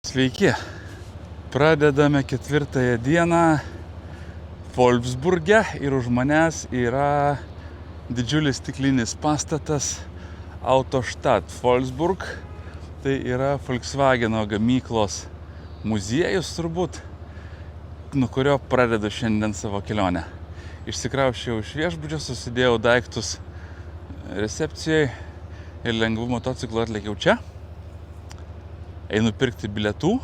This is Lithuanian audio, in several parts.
Sveiki. Pradedame 4 dieną Wolfsburge ir už manęs yra didžiulis stiklinis pastatas Autostadt Wolfsburg. Tai yra Volkswageno gamyklos muziejus turbūt, nuo kurio pradedu šiandien savo kelionę. Išsikrausčiau iš viešbučio, susidėjau daiktus recepcijoje ir lengvų motociklu atlėkiau čia. Einu pirkti bilietų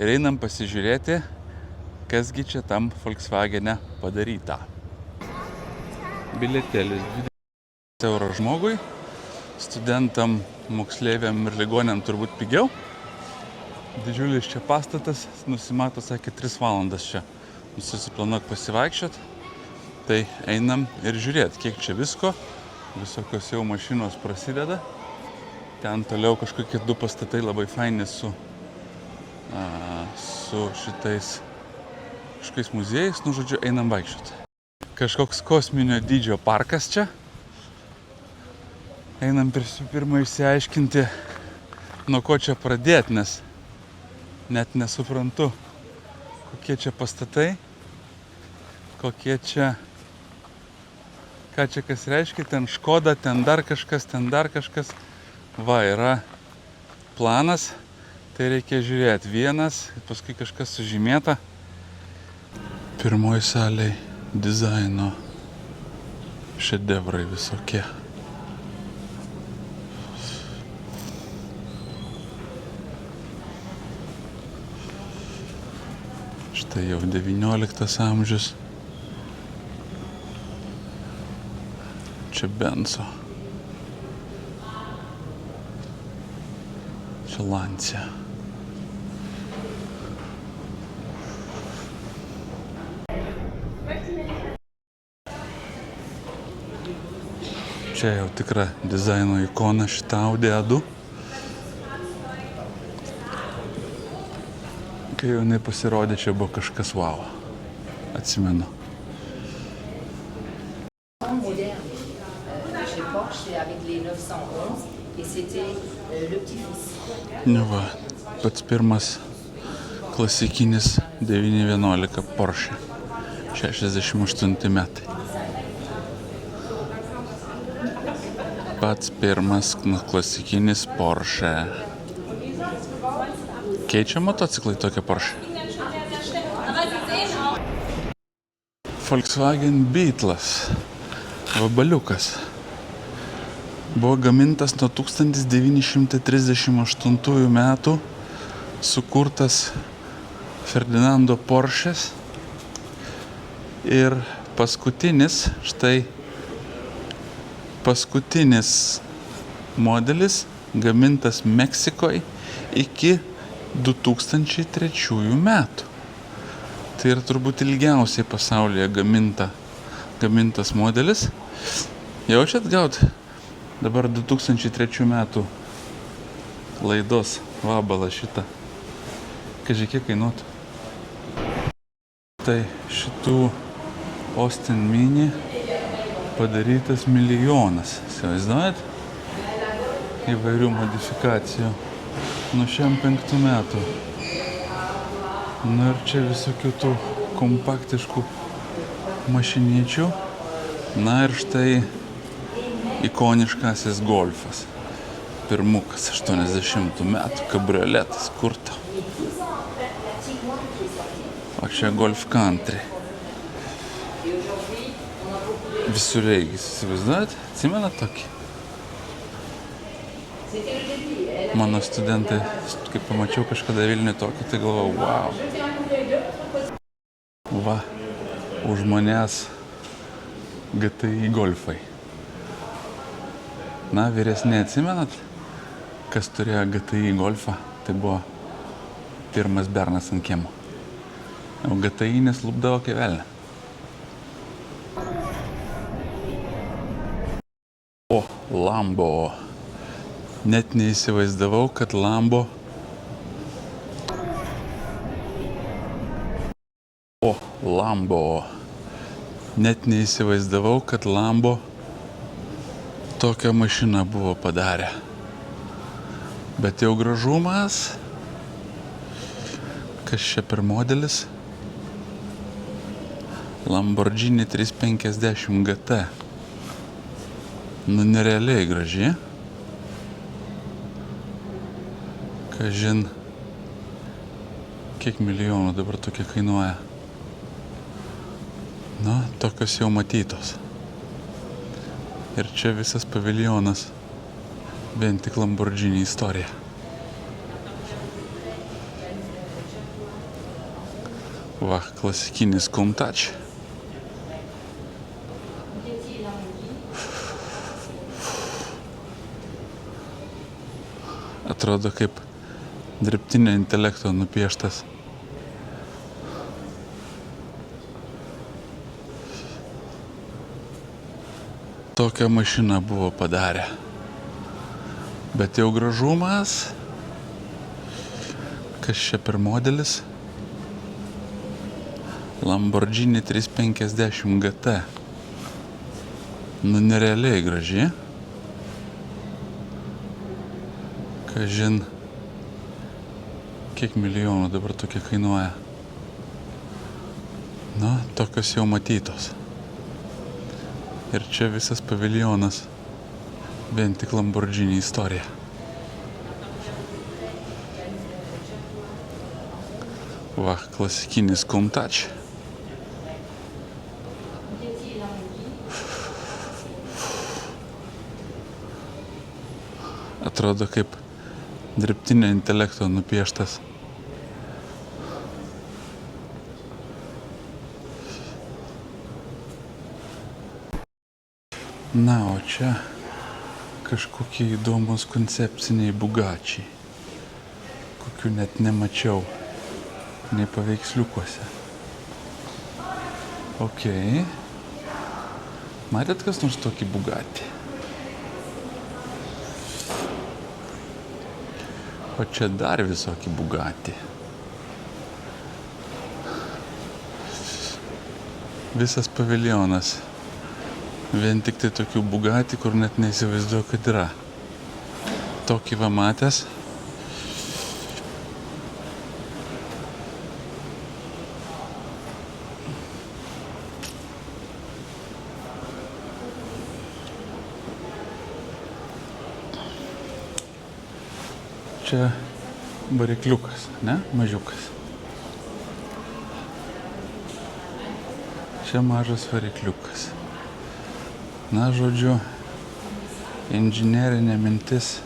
ir einam pasižiūrėti, kasgi čia tam Volkswagene padaryta. Bilietėlis 20 eurų žmogui, studentam, moksleiviam ir ligoniam turbūt pigiau. Didžiulis čia pastatas, nusimato, sakė, 3 valandas čia. Susiplanuok pasivaikščiot, tai einam ir žiūrėt, kiek čia visko, visokios jau mašinos prasideda. Ten toliau kažkokie 2 pastatai labai faini su šitais kažkokiais muziejais, žodžiu, einam vaikščioti. Kažkoks kosminio dydžio parkas čia. Einam pirmą išsiaiškinti, nuo ko čia pradėti, nes net nesuprantu, kokie čia pastatai, kokie čia, ką čia kas reiškia, ten Škoda, ten dar kažkas. Va, yra planas, tai reikia žiūrėti vienas, paskui kažkas sužymėta. Pirmoji salėj dizaino šedevrai visokie. Štai jau 19 amžius. Čia Benzo. Čia Lancia. Čia jau tikra dizaino ikona šita Audi A2. Kai jau jinai pasirodė, čia buvo kažkas wow. Atsimenu. Nu va, pats pirmas klasikinis 911 Porsche, 68 metai. Pats pirmas klasikinis Porsche. Keičia motociklai tokie Porsche. Volkswagen Beetlas, vabaliukas. Buvo gamintas nuo 1938 metų, sukurtas Ferdinando Porschės. Ir paskutinis modelis gamintas Meksikoje iki 2003 metų. Tai yra turbūt ilgiausiai pasaulyje gamintas modelis. Jaučiat gaut? Dabar 2003 metų laidos vabalą šitą. Kaži, kiek kainuotų? Tai šitų Austin Mini padarytas milijonas. Įsivaizduojat? Įvairių modifikacijų. Nuo 65 metų. Nu ir čia visokių tų kompaktiškų mašinyčių. Na ir štai ikoniškasis Golfas. Pirmukas 80 metų, kabrioletas kurto. O čia Golf Country. Visureigis, įsivaizduojat? Atsimenat tokį? Mano studentai, kai pamačiau kažkada Vilniuje tokį, tai galvojau, wow. Va, už manęs GTI Golfai. Na, vyresnė atsimenat, kas turėjo GTI Golfą, tai buvo pirmas bernas ant kiemo. O GTI neslupdavo kaip velnė. O, Lambo. Net neįsivaizdavau, kad Lambo... O, Lambo. Net neįsivaizdavau, kad Lambo tokią mašiną buvo padarę. Bet jau gražumas Kas čia per modelis? Lamborghini 350 GT. Nu, nerealiai graži. Kažin, kiek milijonų dabar tokia kainuoja. Nu, tokios jau matytos. Ir čia visas paviljonas. Vien tik Lamborghini istorija. Va, klasikinis Countach. Atrodo kaip dirbtinio intelekto nupieštas. Tokią mašiną buvo padarę. Bet jau gražumas. Kas čia per modelis? Lamborghini 350 GT. Nu, nerealiai graži. Kažin, kiek milijonų dabar tokia kainuoja. Nu, tokios jau matytos. Ir čia visas paviljonas. Vien tik Lamborghini istorija. Va, klasikinis Countach. Atrodo kaip dirbtinio intelekto nupieštas. Na, o čia kažkokie įdomus koncepciniai Bugačiai, kokių net nemačiau, nei paveiksliukuose. Ok. Matėt kas nors tokį Bugatti? O čia dar visokį Bugatti. Visas paviljonas. Vien tik tai tokių Bugatti, kur net neįsivaizduoju, kad yra. Tokį va matęs. Čia varikliukas, ne? Mažiukas. Čia mažas varikliukas. Na, žodžiu, inžinerinė mintis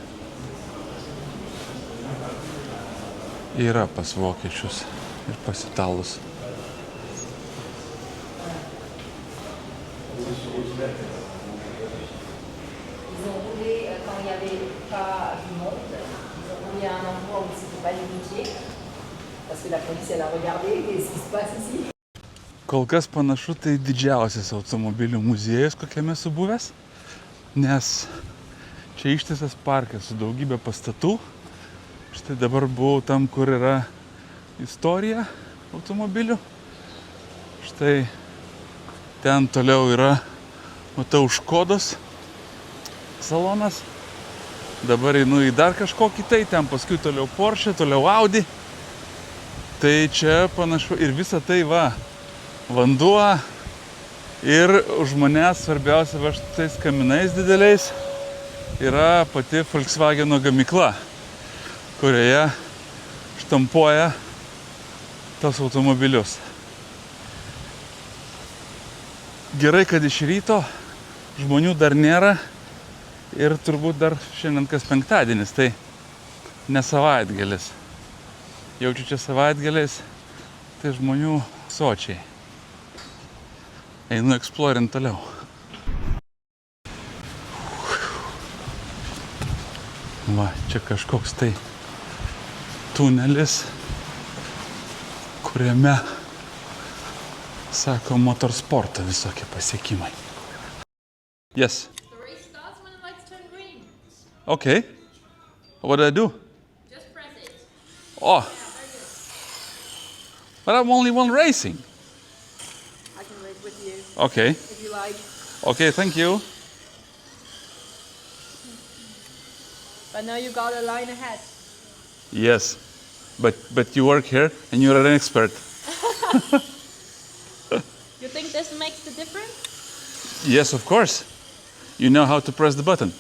yra pas vokiečius ir pas italus. Ils ont roulé quand il n'y avait pas du monde. Ils ont roulé à un endroit où c'était pas limité. Parce que la police, elle a regardé qu'est-ce qui se passe ici. Kol kas panašu tai didžiausias automobilių muziejus, kokiame esu buvęs, nes čia ištisas parkas su daugybė pastatų. Štai dabar buvau tam, kur yra istorija automobilių. Štai ten toliau yra, matau, Škodos salonas. Dabar einu į dar kažkokį tai, ten paskui toliau Porsche, toliau Audi. Tai čia panašu ir visa tai va. Vanduo ir už manęs svarbiausia va šitais kaminais dideliais yra pati Volkswageno gamykla, kurioje štampuoja tos automobilius. Gerai, kad iš ryto žmonių dar nėra ir turbūt dar šiandien kas penktadienis, tai ne savaitgalis. Jaučiu čia savaitgaliais, tai žmonių sočiai. Einu eksplorint toliau. Va, čia kažkoks tai tunelis, kuriame, sako, motorsporto visokie pasiekimai. Yes. The race starts when the lights turn green. Okay. What do I do? Just press it. Oh. But I'm only one racing. I can race with you Okay. if you like. Okay, thank you. But now you got a line ahead. Yes. But you work here and you're an expert. You think this makes the difference? Yes, of course. You know how to press the button.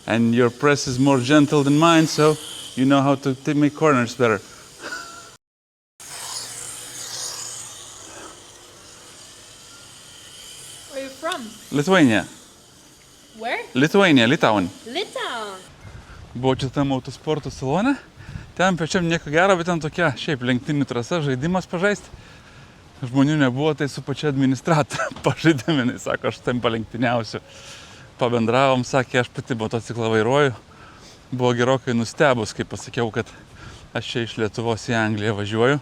And your press is more gentle than mine, so you know how to make corners better. Where are you from? Lithuania. Where? Lithuania, Litauen. Litauen. Buvau čia tam autosporto salone. Ten pačiam nieko gero, bet ten tokia šiaip lenktynių trasa, žaidimas pažaisti. Žmonių nebuvo, tai su pačia administratorė pažaidėm, jinai sako, aš tam palenktyniausiu. Pabendravom, sakė, aš pati motociklą vairuoju. Buvo gerokai nustebus, kai pasakiau, kad aš čia iš Lietuvos į Angliją važiuoju.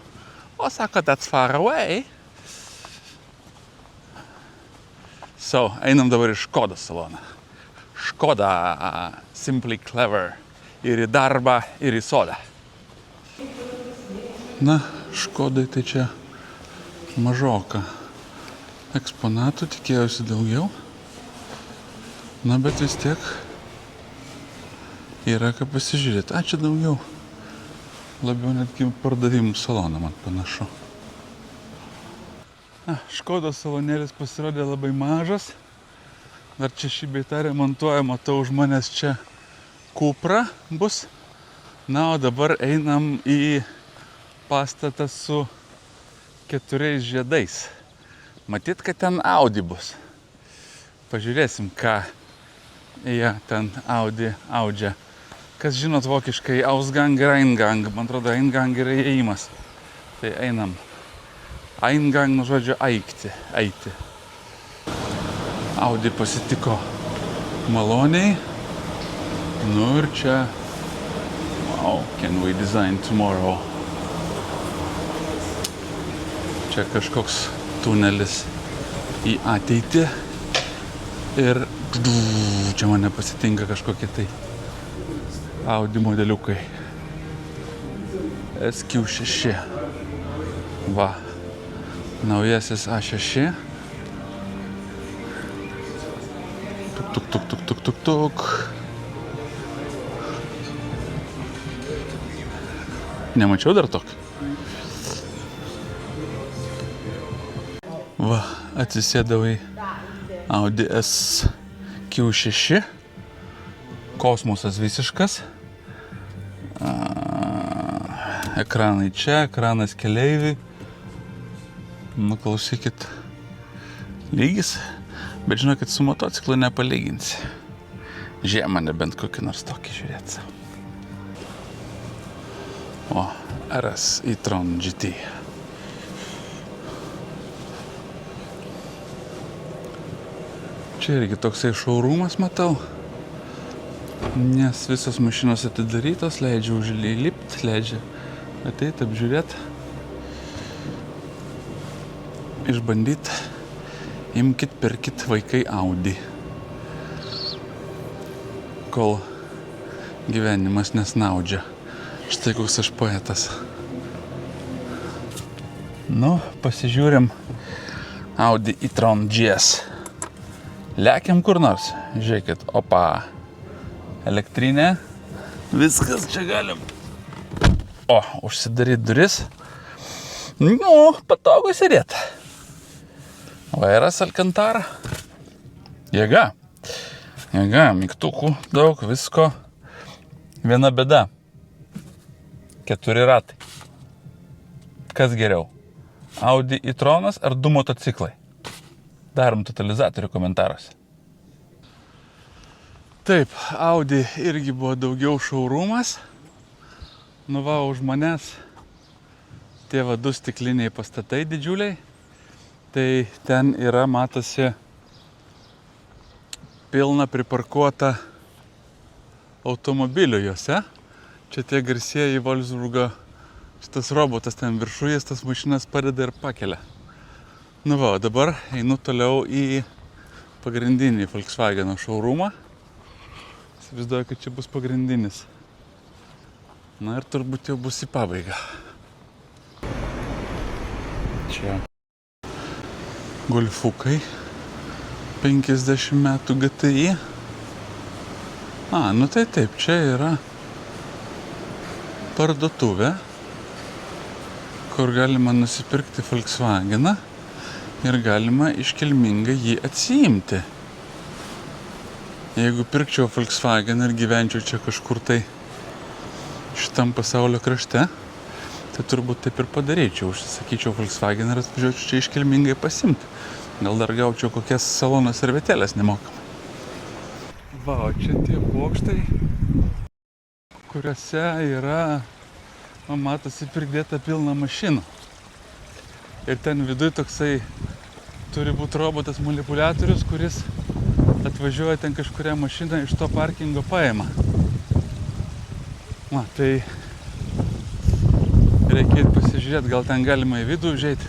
O sako, that's far away. So, einam dabar į Škodos saloną. Škoda, Simply Clever. Ir į darbą, ir į sodą. Na, Škodai tai čia mažoka. Eksponatų tikėjausi daugiau. Na, bet vis tiek yra ką pasižiūrėti. Čia daugiau. Labiau netgi pardavimų saloną man panašu. Škodos salonėlis pasirodė labai mažas. Dar čia šį bei tą remontuoja, matau už manęs čia Cupra bus. Na, o dabar einam į pastatą su 4 žiedais. Matyt, kad ten Audi bus. Pažiūrėsim, ką jie ten Audi audžia. Kas žinot vokiškai Ausgang ir Eingang. Man atrodo, Eingang yra įėjimas. Tai einam. Eingang, nu žodžiu, eiti. Audi pasitiko maloniai. Nu ir čia, wow, can we design tomorrow? Čia kažkoks tunelis į ateitį. Ir čia mane pasitinka kažkokie tai Audi modeliukai. SQ6. Va, naujasis A6. Tuk. Nemačiau dar tokį. Va, atsisėdau į Audi SQ6. Kosmosas visiškas. Ekranai čia, ekranas keleiviui. Nu, klausykit, lygis. Bet žinokit, su motociklu nepalyginsi. Žiemą nebent kokį nors tokį žiūrėt savo. O, RS e-tron GT. Čia irgi toksai showroomas matau. Nes visos mašinos atidarytos, leidžia užilį įlipt, leidžia ateit, apžiūrėt. Išbandyt. Imkit, pirkit vaikai Audi. Kol gyvenimas nesnaudžia. Štai koks aš poetas. Nu, pasižiūrim Audi e-tron GS. Lekiam kur nors. Žiūrėkit, opa. Elektrinė. Viskas čia galim. O, užsidaryt duris. Nu, patogu sėdėt. Vairas Alcantara. Jėga, mygtukų daug, visko. Viena bėda. 4 ratai. Kas geriau? Audi e-tronas ar 2 motociklai? Darom totalizatorių komentaruose. Taip, Audi irgi buvo daugiau showroomas. Nu va, už manęs tie 2 stikliniai pastatai didžiuliai. Tai ten yra, matosi, pilna priparkuota automobilių juose. Čia tie garsieji Wolfsburgo, šitas robotas ten viršuje, tas mašinas padeda ir pakelia. Nu va, dabar einu toliau į pagrindinį Volkswageno showroomą. Įsivaizduoju, kad čia bus pagrindinis. Na ir turbūt jau bus į pabaigą. Čia golfukai, 50 metų GTI. Nu tai taip, čia yra parduotuvė, kur galima nusipirkti Volkswageną ir galima iškilmingai jį atsiimti. Jeigu pirkčiau Volkswageną ir gyvenčiau čia kažkur tai šitam pasaulio krašte, tai turbūt taip ir padaryčiau. Užsisakyčiau Volkswageną ir atvažiuočiau čia iškilmingai pasimti. Gal dar gaučiau kokias salono servetėlės nemokamai. Va, o čia tie bokštai, kuriuose yra, matosi, pridėta pilna mašinų. Ir ten viduj toksai turi būti robotas manipuliatorius, kuris atvažiuoja ten kažkurią mašiną iš to parkingo paima. Va, tai reikėtų pasižiūrėti, gal ten galima į vidų užeiti.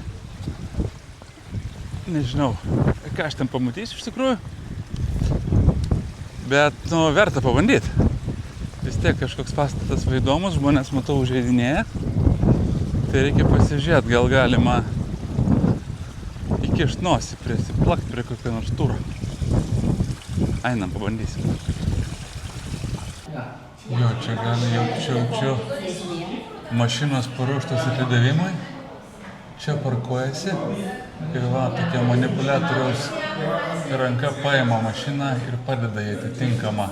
Nežinau, ką aš ten pamatysiu iš tikrųjų. Bet, verta pabandyti. Vis tiek kažkoks pastatas įdomus, žmonės matau užeidinėja. Tai reikia pasižiūrėti, gal galima įkišt nosį, prisiplakt prie kokio nors turo. Einam, pabandysim. Jo, čia gali jaučiu mašinos paruoštos atidavimui. Čia parkuojasi ir va, tokia manipuliatoriaus ranka paima mašiną ir padeda į atitinkamą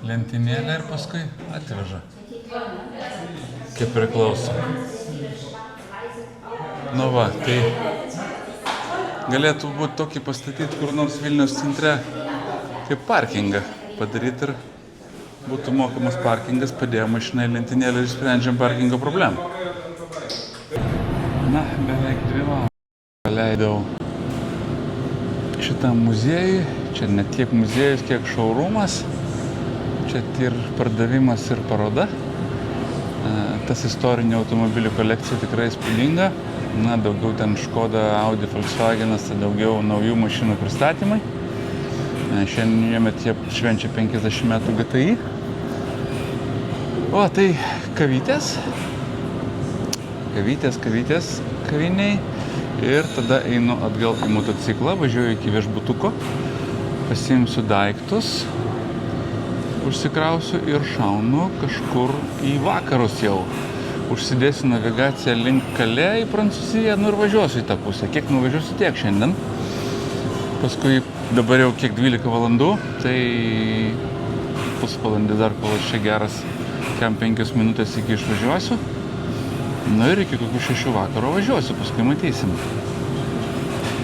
lentynėlę ir paskui atveža. Kaip priklauso. Nu va, tai galėtų būti tokį pastatyti kur nors Vilniaus centre kaip parkingą padaryti ir būtų mokamas parkingas, padėjo mašiną į lentynėlę ir sprendžiam parkingo problemą. Na, beveik 2 valandas paleidau šitam muziejui. Čia ne tiek muziejus, kiek showroomas. Čia ir pardavimas ir paroda. Tas istorinė automobilių kolekcija tikrai įspūdinga. Na, daugiau ten Škoda, Audi, Volkswagenas, tai daugiau naujų mašinų pristatymai. Šiandien jie švenčia 50 metų GTI. O, tai kavytės kaviniai. Ir tada einu atgal į motociklą, važiuoju iki viešbutuko, pasiimsiu daiktus, užsikrausiu ir šaunu kažkur į vakarus jau. Užsidėsiu navigaciją link Kalė į Prancūziją, ir važiuosiu į tą pusę. Kiek nuvažiuosiu, tiek šiandien. Paskui dabar jau kiek 12 valandų, tai pusvalandį dar, kol aš čia geras, kem 5 minutės iki išvažiuosiu. Ir iki kokių 6 vakaro važiuosiu, paskui matysim.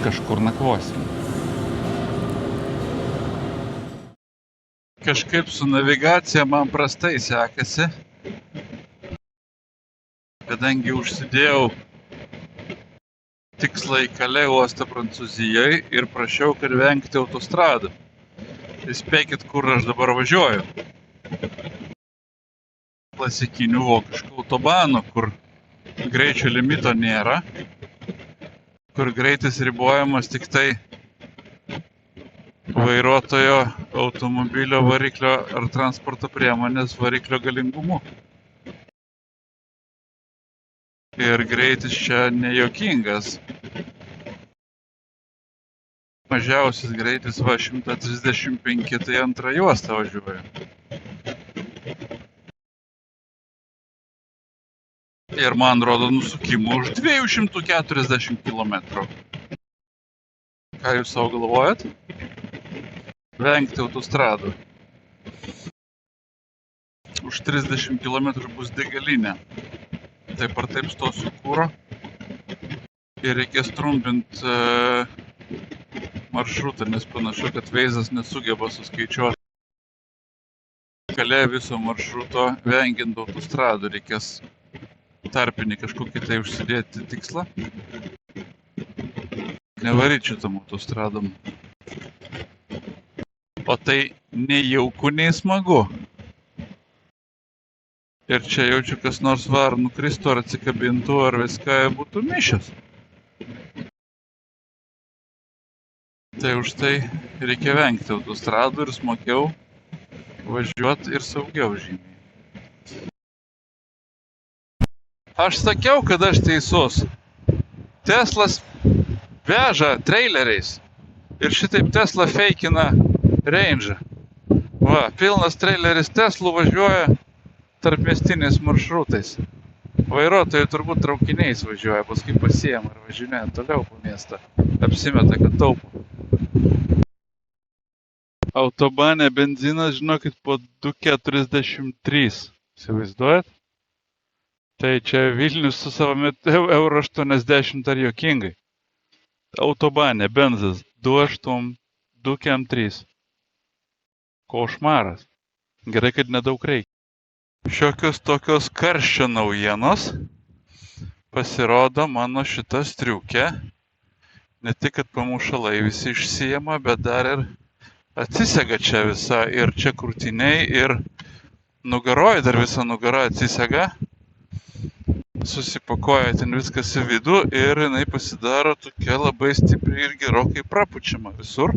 Kažkur nakvosim. Kažkaip su navigacija man prastai sekasi, kadangi užsidėjau tikslą į Kalė uostą Prancūzijoje ir prašiau, kad vengti autostradų. Įspėkit, kur aš dabar važiuoju. Klasikinių vokiškų autobanų, kur greičio limito nėra, kur greitis ribojamas tik tai vairuotojo automobilio variklio ar transporto priemonės variklio galingumu. Ir greitis čia nejuokingas. Mažiausias greitis 135, tai 2 juostą važiuoju. Ir man rodo nusukimų už 240 km. Ką jūs savo galvojat? Vengti autostradų. Už 30 km bus degalinė. Taip ar taip stosiu kuro. Ir reikės trumpinti maršrutą, nes panašu, kad Veizas nesugeba suskaičiuoti Kalė viso maršruto vengiant autostradų. Reikės tarpinį kažkokį tai užsidėti tikslą. Nevaryčiau tam autostradom. O tai nejauku, nei smagu. Ir čia jaučiu, kas nors var nukristų ar atsikabintų, ar viską būtų mišęs. Tai už tai reikia vengti autostradų ir smagiau važiuoti ir saugiau žymiai. Aš sakiau, kad aš teisus. Teslas veža traileriais. Ir šitaip Tesla feikina Range'ą. Va, pilnas traileris Teslų važiuoja tarpmiestiniais maršrutais. Vairuotojai turbūt traukiniais važiuoja, paskui pasiema ir važinėja toliau po miestą. Apsimeta, kad taupo. Autobane benzinas, žinokit, po 2,43. Įsivaizduojat? Tai čia Vilnius su savo euro 80 ar juokingai. Autobane benzas 2,3. Košmaras. Gerai, kad nedaug reikia. Šiokios tokios karščio naujienos. Pasirodo mano šitą striukę. Ne tik, kad pamušalai visi išsijama, bet dar ir atsisega čia visa. Ir čia krūtiniai, ir nugaroj dar visa nugara atsisega. Susipakuoja ten viskas į vidų ir jinai pasidaro tokia labai stipri ir gerokai prapučiama visur.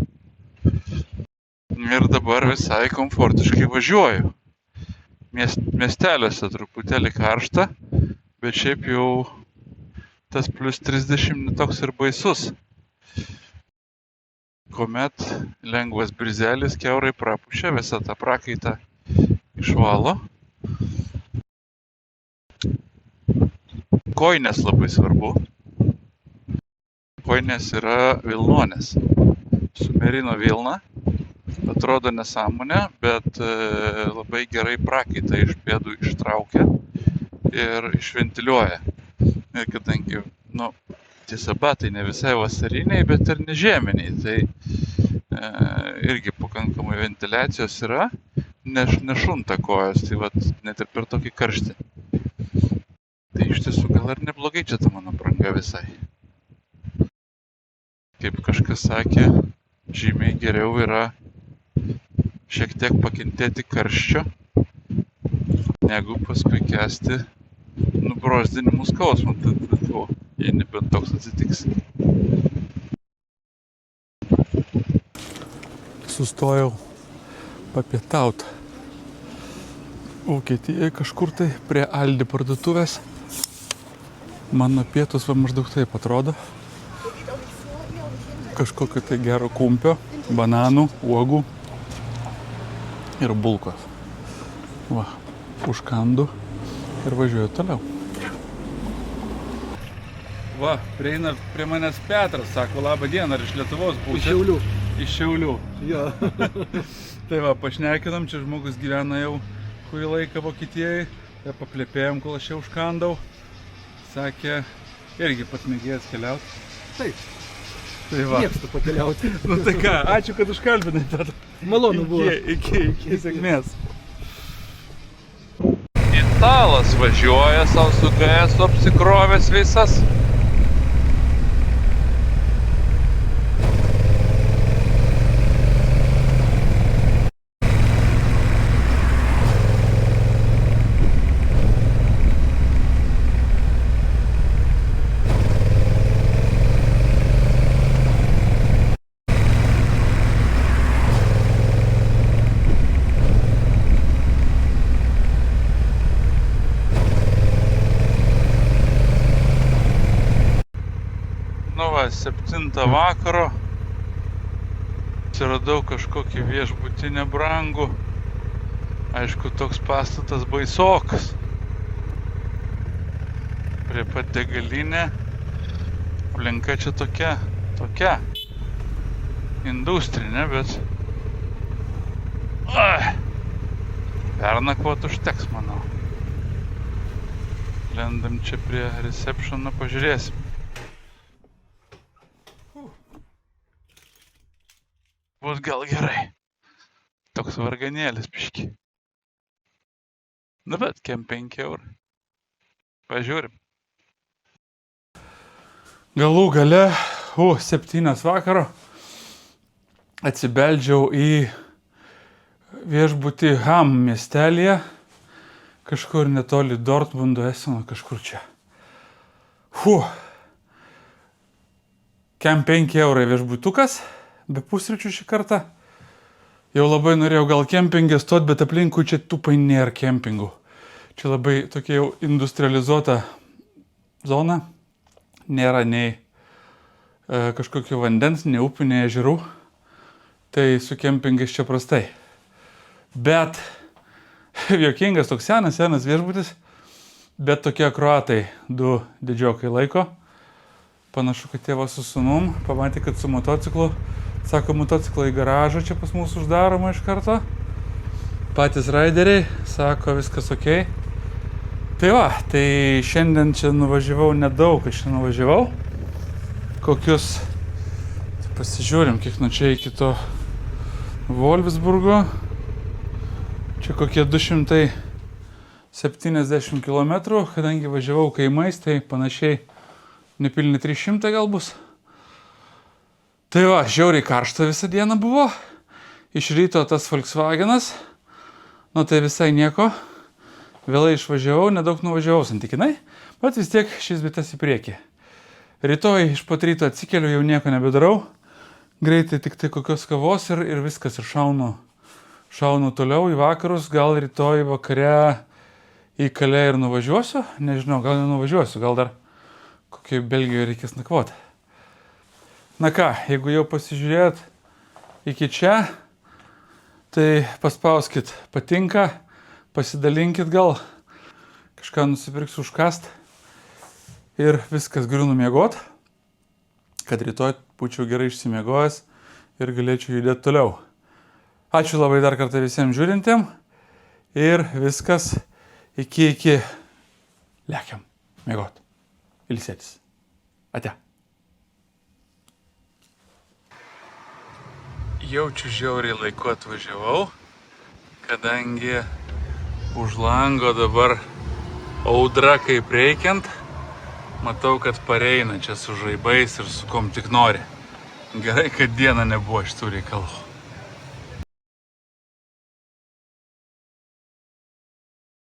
Ir dabar visai komfortiškai važiuoju. Miesteliuose truputėlį karšta, bet šiaip jau tas plus 30 toks ir baisus. Kuomet lengvas brizelis kiaurai prapučia, visą tą prakaitą išvalo. Kojinės labai svarbu. Kojinės yra vilnonės. Su merino vilna. Atrodo nesąmonė, bet labai gerai prakaitą iš pėdų ištraukia ir išventiliuoja. Ir kadangi, tiesa batai ne visai vasariniai, bet ir ne žieminiai, tai irgi pakankamai ventiliacijos yra, nešunta kojos, tai vat net ir per tokį karštį. Tai iš tiesų gal ir neblogai čia ta mano apranga visai. Kaip kažkas sakė, žymiai geriau yra šiek tiek pakentėti karščio, negu paskui kęsti nubrozdinimų skausmą, jei nebent toks atsitiks. Sustojau papietaut Vokietijoje kažkur tai prie Aldi parduotuvės. Mano pietus va maždaug taip atrodo. Kažkokio tai gero kumpio, bananų, uogų ir bulkos. Va, užkandu ir važiuoju toliau. Va, prieina prie manęs Petras, sako, labą dieną, ar iš Lietuvos būsit? Iš Šiaulių. Iš Šiaulių. Jo. Tai va, pašnekinom, čia žmogus gyvena jau kurį laiką Vokietijoje. Tai paplepėjom, kol aš jau užkandau. Sakė, irgi pats mėgėjas keliauti. Taip. Tai va. Mėgstu pakeliauti. Tai ką, ačiū, kad užkalbinai, Petr. Malonu buvo. Iki sėkmės. Italas važiuoja savo su GS apsikrovęs visas. Nu va, 7 vakaro. Atsiradau kažkokį viešbutį nebrangų. Aišku, toks pastatas baisokas. Prie pat degalinė. Aplinka čia tokia industrinė, bet pernakvot užteks, manau. Lendam čia prie receptiono, pažiūrėsim. Bus gal gerai. Toks varganėlis piški. Nu bet, kem 5 eurų. Pažiūrim. Galų gale, 7 vakaro atsibeldžiau į viešbutį Ham miestelyje. Kažkur netoli Dortmundo, Eseno, kažkur čia. Kem 5 eurai viešbutukas. Be pusryčių šį kartą. Jau labai norėjau gal kempingę stot, bet aplinkui čia tupai nėra kempingų. Čia labai tokia jau industrializuota zona. Nėra nei kažkokio vandens, nei upių, nei ežerų. Tai su kempingais čia prastai. Bet Jokingas toks senas viešbutis, bet tokie kroatai, 2 didžiokai laiko. Panašu, kad tėvas su sūnum, pamatė, kad su motociklu, sako, motociklą į garažą čia pas mus uždaroma iš karto. Patys raideriai, sako, viskas ok. Tai va, tai šiandien čia nuvažiavau nedaug, aš čia nuvažiavau. Kokius, tai pasižiūrim, kiek nuo čia iki to Wolfsburgo. Čia kokie 270 km, kadangi važiavau kaimais, tai panašiai nepilni 300 gal bus. Tai va, žiauriai karšta visą dieną buvo. Iš ryto tas Volkswagenas, nu tai visai nieko. Vėlai išvažiavau, nedaug nuvažiavau santykinai, bet vis tiek šis bitas į priekį. Rytoj iš pat ryto atsikeliu, jau nieko nebedarau. Greitai tik tai kokios kavos ir viskas, ir šaunu toliau į vakarus, gal rytoj vakare į Kalė ir nuvažiuosiu, nežinau, gal nenuvažiuosiu, gal dar kokiai Belgijoje reikės nakvoti. Na ką, jeigu jau pasižiūrėt iki čia, tai paspauskit patinka, pasidalinkit gal, kažką nusipirksiu užkast ir viskas galiu numiegot, kad rytoj būčiau gerai išsimiegojęs ir galėčiau judėti toliau. Ačiū labai dar kartą visiems žiūrintiem ir viskas iki lekiam miegot. Ilsėtis. Ate. Jaučiu žiauriai laiku atvažiavau, kadangi už lango dabar audra kaip reikiant. Matau, kad pareina čia su žaibais ir su kom tik nori. Gerai, kad diena nebuvo šitų reikalų.